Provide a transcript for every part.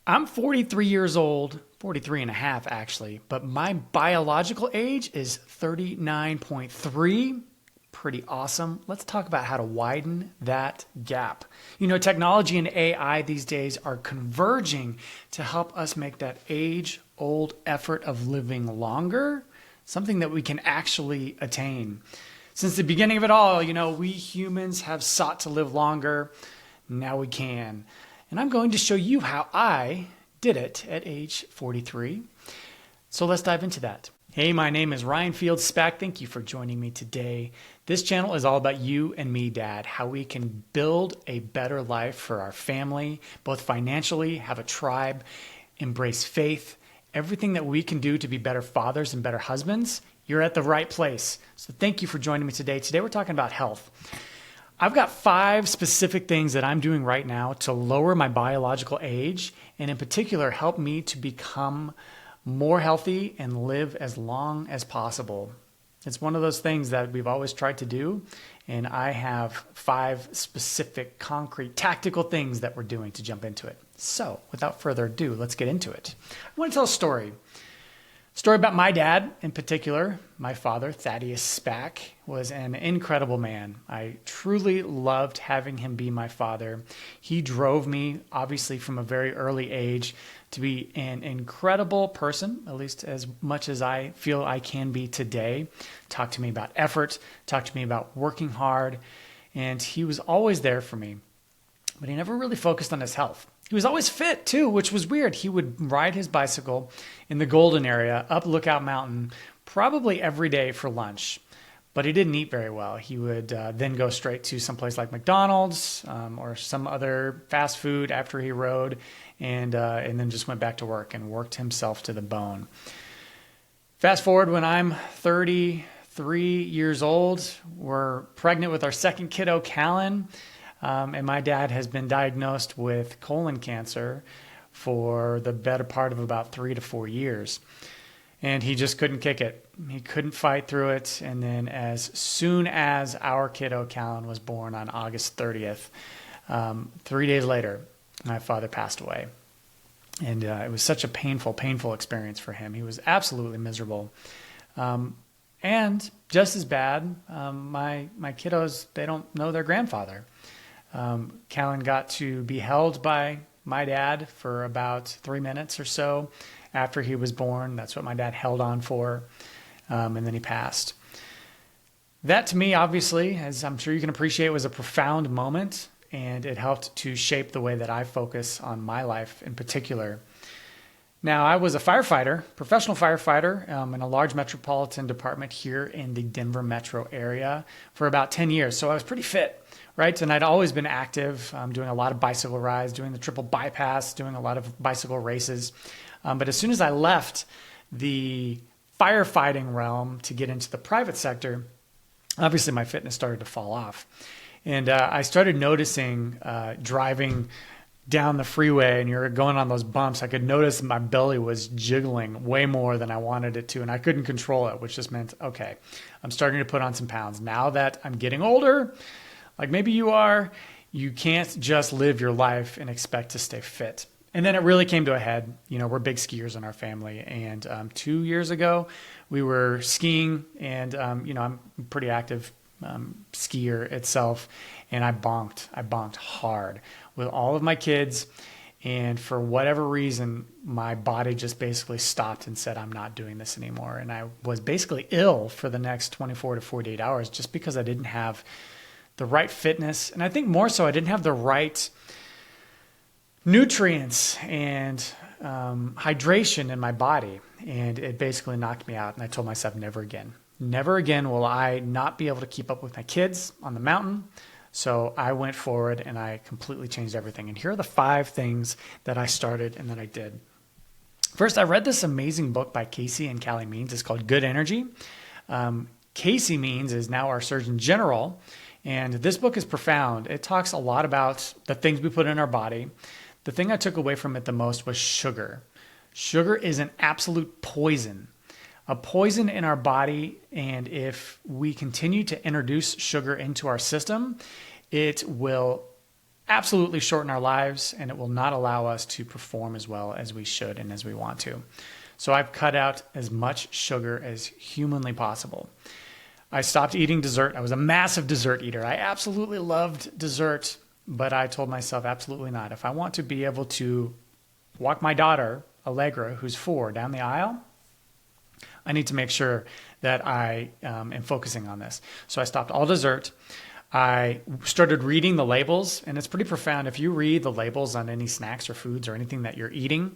I'm 43 years old, 43 and a half actually, but my biological age is 39.3. Pretty awesome. Let's talk about how to widen that gap. Technology and AI these days are converging to help us make that age-old effort of living longer something that we can actually attain. Since the beginning of it all, we humans have sought to live longer. Now we can. And I'm going to show you how I did it at age 43. So let's dive into that. Hey, my name is Ryan Fields-Spack. Thank you for joining me today. This channel is all about you and me, Dad, how we can build a better life for our family, both financially, have a tribe, embrace faith, everything that we can do to be better fathers and better husbands. You're at the right place. So thank you for joining me today. Today we're talking about health. I've got 5 specific things that I'm doing right now to lower my biological age, and in particular, help me to become more healthy and live as long as possible. It's one of those things that we've always tried to do, and I have 5 specific, concrete, tactical things that we're doing to jump into it. So, without further ado, let's get into it. I want to tell a story. Story about my dad in particular. My father, Fields-Spack, was an incredible man. I truly loved having him be my father. He drove me, obviously, from a very early age to be an incredible person, at least as much as I feel I can be today. Talk to me about effort, talk to me about working hard, and he was always there for me. But he never really focused on his health. He was always fit too, which was weird. He would ride his bicycle in the Golden area up Lookout Mountain probably every day for lunch, but he didn't eat very well. He would then go straight to someplace like McDonald's or some other fast food after he rode, and then just went back to work and worked himself to the bone. Fast forward when I'm 33 years old, we're pregnant with our second kiddo, Callan. And my dad has been diagnosed with colon cancer for the better part of about 3 to 4 years. And he just couldn't kick it. He couldn't fight through it. And then as soon as our kiddo, Callan, was born on August 30th, 3 days later, my father passed away. And it was such a painful experience for him. He was absolutely miserable. And just as bad, my kiddos, they don't know their grandfather. Callan got to be held by my dad for about 3 minutes or so after he was born. That's what my dad held on for, and then he passed. That to me, obviously, as I'm sure you can appreciate, was a profound moment, and it helped to shape the way that I focus on my life in particular. Now, I was a firefighter, professional firefighter, in a large metropolitan department here in the Denver metro area for about 10 years, so I was pretty fit. Right, and I'd always been active, doing a lot of bicycle rides, doing the triple bypass, doing a lot of bicycle races. But as soon as I left the firefighting realm to get into the private sector, obviously my fitness started to fall off. And I started noticing driving down the freeway and you're going on those bumps, I could notice my belly was jiggling way more than I wanted it to, and I couldn't control it, which just meant, okay, I'm starting to put on some pounds. Now that I'm getting older, like maybe you are, you can't just live your life and expect to stay fit. And then it really came to a head. We're big skiers in our family. And 2 years ago, we were skiing and, I'm a pretty active skier itself. And I bonked hard with all of my kids. And for whatever reason, my body just basically stopped and said, I'm not doing this anymore. And I was basically ill for the next 24 to 48 hours just because I didn't have the right fitness. And I think more so, I didn't have the right nutrients and hydration in my body. And it basically knocked me out. And I told myself, never again. Never again will I not be able to keep up with my kids on the mountain. So I went forward and I completely changed everything. And here are the 5 things that I started and that I did. First, I read this amazing book by Casey and Callie Means. It's called Good Energy. Casey Means is now our Surgeon General. And this book is profound. It talks a lot about the things we put in our body. The thing I took away from it the most was sugar. Sugar is an absolute poison. A poison in our body, and if we continue to introduce sugar into our system, it will absolutely shorten our lives, and it will not allow us to perform as well as we should and as we want to. So I've cut out as much sugar as humanly possible. I stopped eating dessert. I was a massive dessert eater. I absolutely loved dessert, but I told myself absolutely not. If I want to be able to walk my daughter, Allegra, who's 4, down the aisle, I need to make sure that I am focusing on this. So I stopped all dessert. I started reading the labels, and it's pretty profound. If you read the labels on any snacks or foods or anything that you're eating,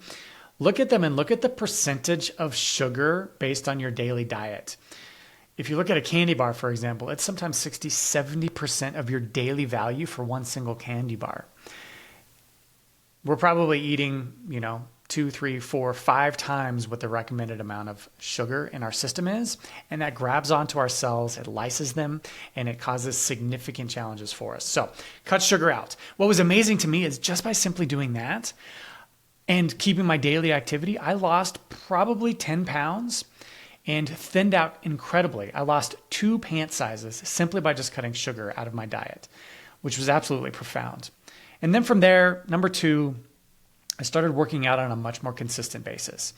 look at them and look at the percentage of sugar based on your daily diet. If you look at a candy bar, for example, it's sometimes 60, 70% of your daily value for one single candy bar. We're probably eating, 2, 3, 4, 5 times what the recommended amount of sugar in our system is. And that grabs onto our cells, it lyses them, and it causes significant challenges for us. So cut sugar out. What was amazing to me is just by simply doing that and keeping my daily activity, I lost probably 10 pounds and thinned out incredibly. I lost 2 pant sizes simply by just cutting sugar out of my diet, which was absolutely profound. And then from there, number 2, I started working out on a much more consistent basis.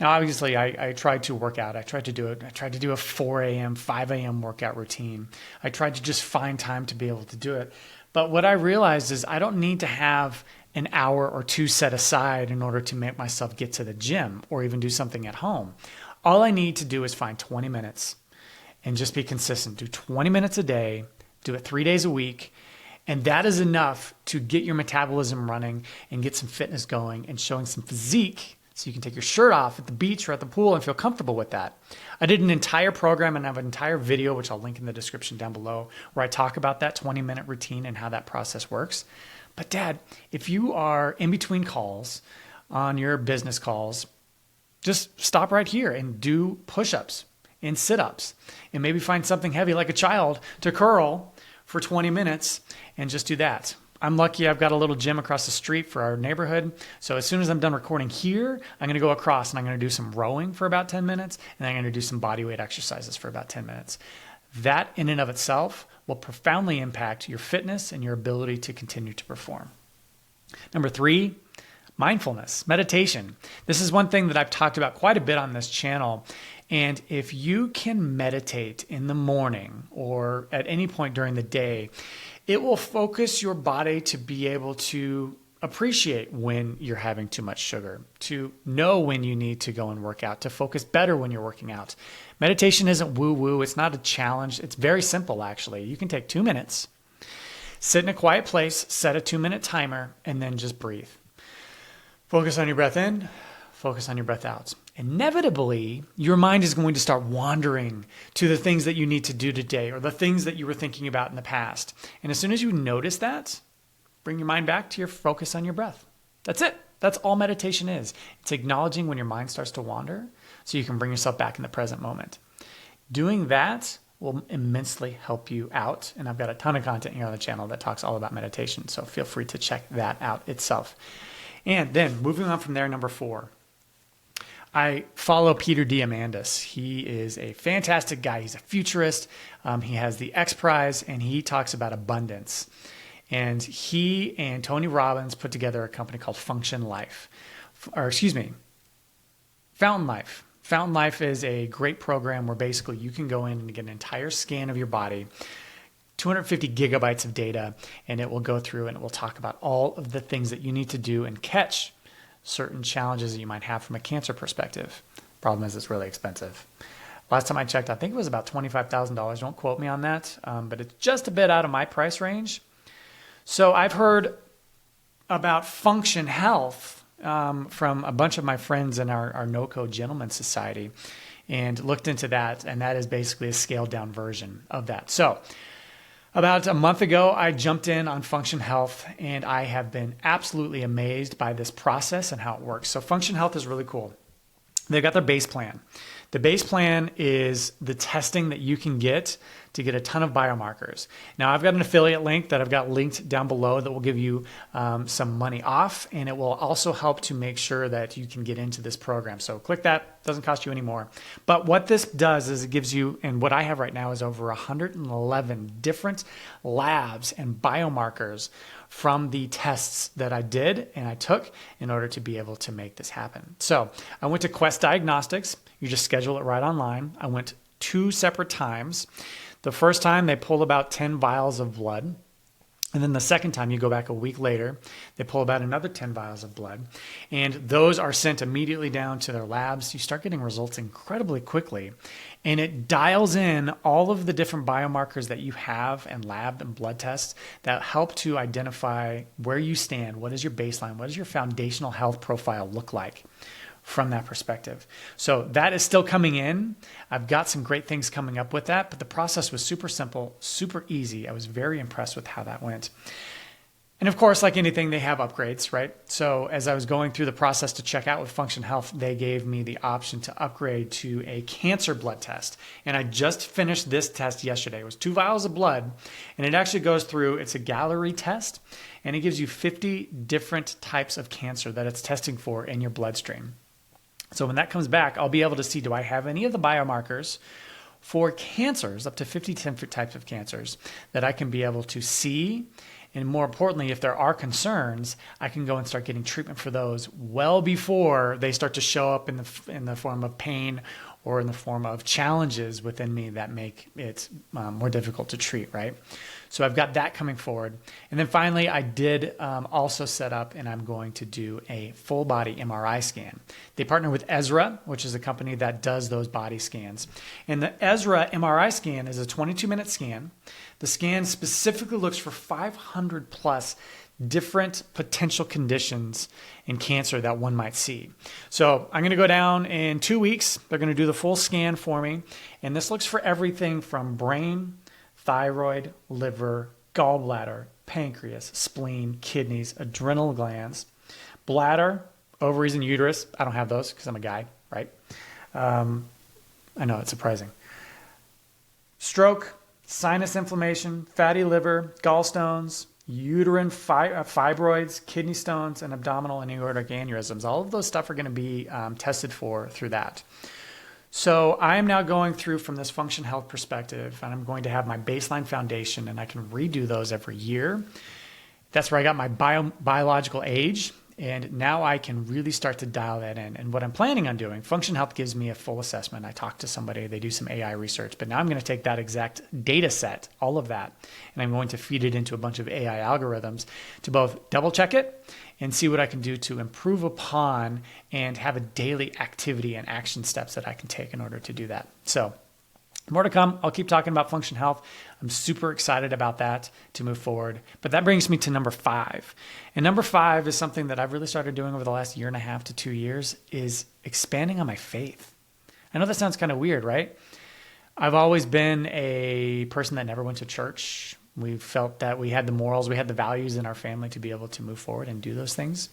Now, obviously, I tried to work out. I tried to do a 4 a.m., 5 a.m. workout routine. I tried to just find time to be able to do it. But what I realized is I don't need to have an hour or 2 set aside in order to make myself get to the gym or even do something at home. All I need to do is find 20 minutes and just be consistent. Do 20 minutes a day, do it 3 days a week, and that is enough to get your metabolism running and get some fitness going and showing some physique so you can take your shirt off at the beach or at the pool and feel comfortable with that. I did an entire program and I have an entire video, which I'll link in the description down below, where I talk about that 20-minute routine and how that process works. But Dad, if you are in between calls on your business calls, just stop right here and do push-ups and sit-ups and maybe find something heavy like a child to curl for 20 minutes and just do that. I'm lucky I've got a little gym across the street for our neighborhood. So as soon as I'm done recording here, I'm going to go across and I'm going to do some rowing for about 10 minutes and I'm going to do some body weight exercises for about 10 minutes. That in and of itself will profoundly impact your fitness and your ability to continue to perform. Number 3, mindfulness, meditation. This is one thing that I've talked about quite a bit on this channel. And if you can meditate in the morning or at any point during the day, it will focus your body to be able to appreciate when you're having too much sugar, to know when you need to go and work out, to focus better when you're working out. Meditation isn't woo-woo. It's not a challenge. It's very simple, actually. You can take 2 minutes, sit in a quiet place, set a 2-minute timer, and then just breathe. Focus on your breath in, focus on your breath out. Inevitably, your mind is going to start wandering to the things that you need to do today or the things that you were thinking about in the past. And as soon as you notice that, bring your mind back to your focus on your breath. That's it. That's all meditation is. It's acknowledging when your mind starts to wander so you can bring yourself back in the present moment. Doing that will immensely help you out. And I've got a ton of content here on the channel that talks all about meditation. So feel free to check that out itself. And then moving on from there, number 4. I follow Peter Diamandis. He is a fantastic guy. He's a futurist. He has the X Prize, and he talks about abundance. And he and Tony Robbins put together a company called Fountain Life. Fountain Life. Fountain Life is a great program where basically you can go in and get an entire scan of your body, 250 gigabytes of data, and it will go through and it will talk about all of the things that you need to do and catch certain challenges that you might have from a cancer perspective. Problem is, it's really expensive. Last time I checked, I think it was about $25,000. Don't quote me on that, but it's just a bit out of my price range. So I've heard about Function Health from a bunch of my friends in our NoCo Gentlemen's Society and looked into that, and that is basically a scaled down version of that. So about a month ago, I jumped in on Function Health, and I have been absolutely amazed by this process and how it works. So Function Health is really cool. They've got their base plan. The base plan is the testing that you can get to get a ton of biomarkers. Now, I've got an affiliate link that I've got linked down below that will give you some money off, and it will also help to make sure that you can get into this program. So click that. Doesn't cost you any more. But what this does is it gives you, and what I have right now is over 111 different labs and biomarkers from the tests that I did and I took in order to be able to make this happen. So I went to Quest Diagnostics. You just schedule it right online. I went 2 separate times. The first time they pulled about 10 vials of blood. And then the second time, you go back a week later, they pull about another 10 vials of blood. And those are sent immediately down to their labs. You start getting results incredibly quickly. And it dials in all of the different biomarkers that you have and lab and blood tests that help to identify where you stand. What is your baseline? What does your foundational health profile look like from that perspective? So that is still coming in. I've got some great things coming up with that, but the process was super simple, super easy. I was very impressed with how that went. And of course, like anything, they have upgrades, right? So as I was going through the process to check out with Function Health, they gave me the option to upgrade to a cancer blood test. And I just finished this test yesterday. It was 2 vials of blood, and it actually goes through, it's a Gallery test, and it gives you 50 different types of cancer that it's testing for in your bloodstream. So when that comes back, I'll be able to see, do I have any of the biomarkers for cancers, up to 50 different types of cancers, that I can be able to see. And more importantly, if there are concerns, I can go and start getting treatment for those well before they start to show up in the form of pain or in the form of challenges within me that make it more difficult to treat, right? So I've got that coming forward. And then finally, I did also set up, and I'm going to do a full body MRI scan. They partner with Ezra, which is a company that does those body scans. And the Ezra MRI scan is a 22-minute scan. The scan specifically looks for 500 plus different potential conditions in cancer that one might see. So I'm going to go down in 2 weeks. They're going to do the full scan for me. And this looks for everything from brain, thyroid, liver, gallbladder, pancreas, spleen, kidneys, adrenal glands, bladder, ovaries, and uterus. I don't have those because I'm a guy, right? I know, it's surprising. Stroke, sinus inflammation, fatty liver, gallstones, uterine fibroids, kidney stones, and abdominal and aortic aneurysms. All of those stuff are going to be tested for through that. So I am now going through from this Function Health perspective, and I'm going to have my baseline foundation, and I can redo those every year. That's where I got my biological age, and now I can really start to dial that in. And what I'm planning on doing, Function Health gives me a full assessment. I talk to somebody, they do some AI research, but now I'm going to take that exact data set, all of that, and I'm going to feed it into a bunch of AI algorithms to both double check it and see what I can do to improve upon and have a daily activity and action steps that I can take in order to do that. So more to come. I'll keep talking about Function Health. I'm super excited about that to move forward. But that brings me to number 5. And number 5 is something that I've really started doing over the last 1.5 to 2 years, is expanding on my faith. I know that sounds kind of weird, right? I've always been a person that never went to church. We felt that we had the morals, we had the values in our family to be able to move forward and do those things.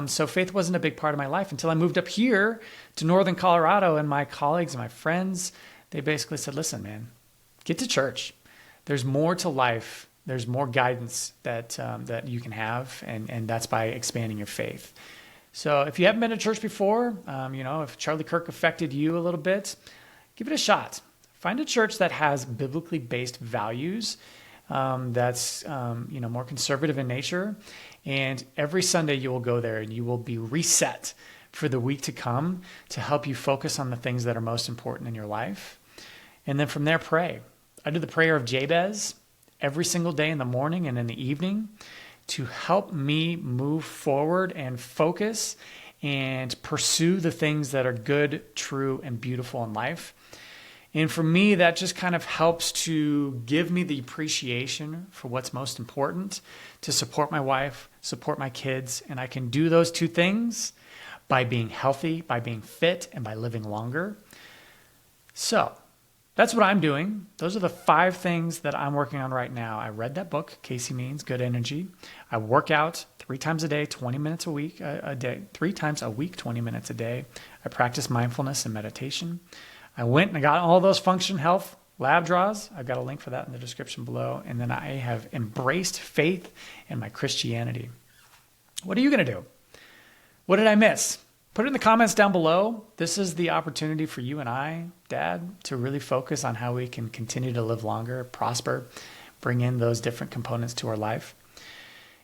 So faith wasn't a big part of my life until I moved up here to Northern Colorado, and my colleagues and my friends, they basically said, listen, man, get to church. There's more to life. There's more guidance that you can have, and that's by expanding your faith. So if you haven't been to church before, if Charlie Kirk affected you a little bit, give it a shot. Find a church that has biblically based values, that's more conservative in nature, and every Sunday you will go there and you will be reset for the week to come to help you focus on the things that are most important in your life. And then from there, pray. I do the Prayer of Jabez every single day in the morning and in the evening to help me move forward and focus and pursue the things that are good, true, and beautiful in life. And for me, that just kind of helps to give me the appreciation for what's most important, to support my wife, support my kids. And I can do those 2 things by being healthy, by being fit, and by living longer. So that's what I'm doing. Those are the 5 things that I'm working on right now. I read that book, Casey Means, Good Energy. I work out 3 times a day, 20 minutes a day, 3 times a week, 20 minutes a day. I practice mindfulness and meditation. I went and I got all those Function Health lab draws. I've got a link for that in the description below. And then I have embraced faith and my Christianity. What are you going to do? What did I miss? Put it in the comments down below. This is the opportunity for you and I, Dad, to really focus on how we can continue to live longer, prosper, bring in those different components to our life.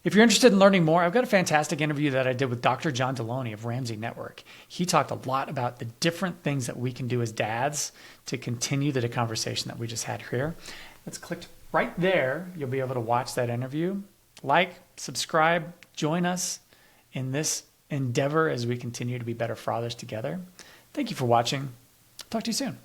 If you're interested in learning more, I've got a fantastic interview that I did with Dr. John Deloney of Ramsey Network. He talked a lot about the different things that we can do as dads to continue the conversation that we just had here. Let's click right there. You'll be able to watch that interview. Like, subscribe, join us in this endeavor as we continue to be better fathers together. Thank you for watching. Talk to you soon.